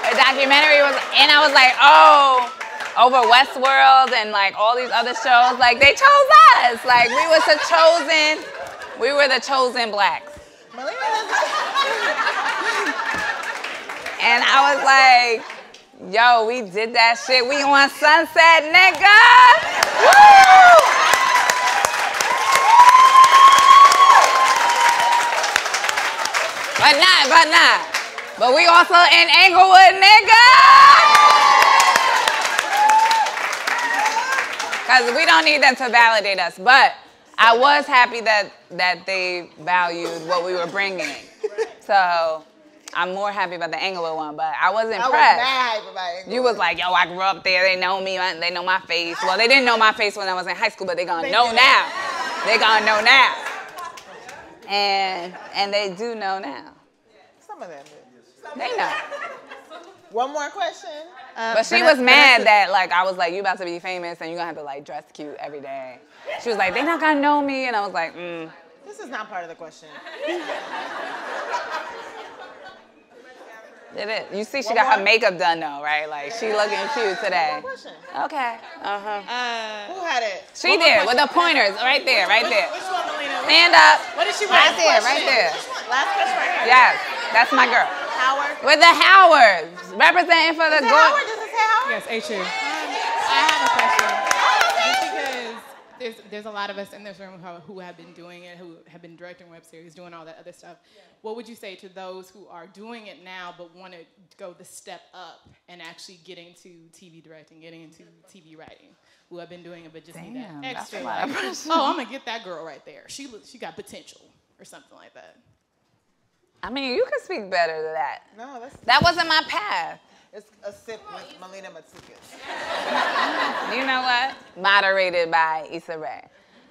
Her documentary was, and I was like, oh, over Westworld and like all these other shows, like they chose us. Like we were the chosen blacks. And I was like, yo, we did that shit. We on Sunset, nigga. Woo! But not. But we also in Englewood, nigga. Because we don't need them to validate us. But I was happy that they valued what we were bringing. So I'm more happy about the Englewood one, but I was impressed. I was mad hype about Englewood. You was like, yo, I grew up there. They know me. They know my face. Well, they didn't know my face when I was in high school, but they gonna know now. They gonna know now. And they do know now. Some of them do. They know. One more question. But she was mad that like I was like, you about to be famous and you're gonna have to like dress cute every day. She was like, they not gonna know me, and I was like, This is not part of the question. Did it? You see, she got her makeup done though, right? Like she looking cute today. Okay. Who had it? She did with the pointers right there, right there. Which one, Melina? Stand up. What did she Right there, right there. Last question right here. Yes, that's my girl. Howard. With the Howards, representing for the Does it say Howard? Does it say Howard? Yes, HU. I have a question. Just because there's a lot of us in this room who have been doing it, who have been directing web series, doing all that other stuff. Yeah. What would you say to those who are doing it now but want to go the step up and actually get into TV directing, getting into TV writing, who have been doing it but just need that extra? Like, oh, I'm gonna get that girl right there. She got potential or something like that. I mean, you can speak better than that. No, that wasn't my path. It's a sip with Melina Matsoukas. You know what? Moderated by Issa Rae.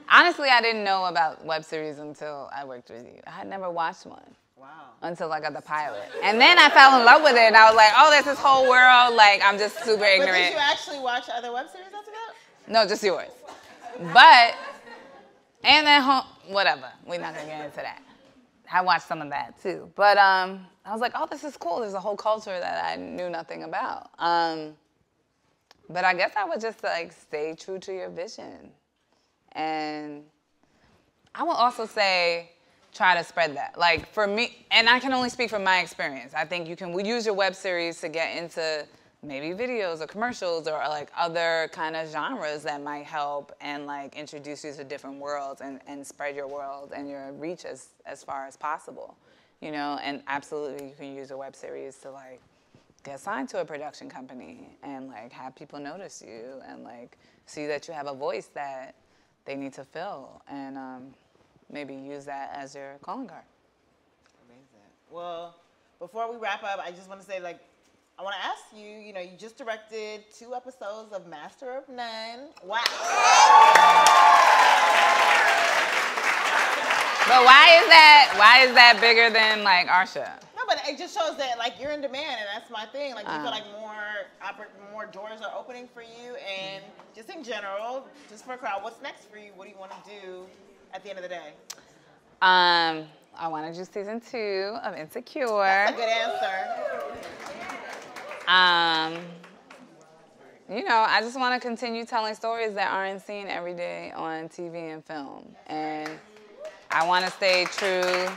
Honestly, I didn't know about web series until I worked with you. I had never watched one. Wow. Until I got the pilot. And then I fell in love with it, and I was like, oh, there's this whole world. Like, I'm just super ignorant. But did you actually watch other web series after that? No, just yours. But, and then, whatever. We're not going to get into that. I watched some of that too. But I was like, oh, this is cool. There's a whole culture that I knew nothing about. But I guess I would just like stay true to your vision. And I will also say, try to spread that. Like for me, and I can only speak from my experience. I think we use your web series to get into maybe videos or commercials or like other kind of genres that might help and like introduce you to different worlds and spread your world and your reach as far as possible, you know? And absolutely you can use a web series to like get signed to a production company and like have people notice you and like see that you have a voice that they need to fill, and maybe use that as your calling card. Amazing. Well, before we wrap up, I just want to say, like, I want to ask you, you know, you just directed 2 episodes of Master of None. Wow. But why is that bigger than like our show? No, but it just shows that like you're in demand, and that's my thing. Like, you feel like more doors are opening for you, and just in general, just for a crowd, what's next for you? What do you want to do at the end of the day? I want to do season 2 of Insecure. That's a good answer. You know, I just want to continue telling stories that aren't seen every day on TV and film, and I want to stay true.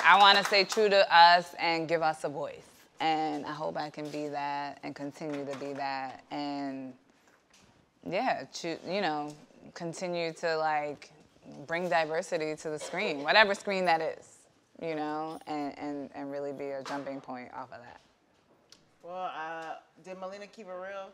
I want to stay true to us and give us a voice. And I hope I can be that and continue to be that. And yeah, you know, continue to like bring diversity to the screen, whatever screen that is, you know, and really be a jumping point off of that. Well, did Melina keep it real?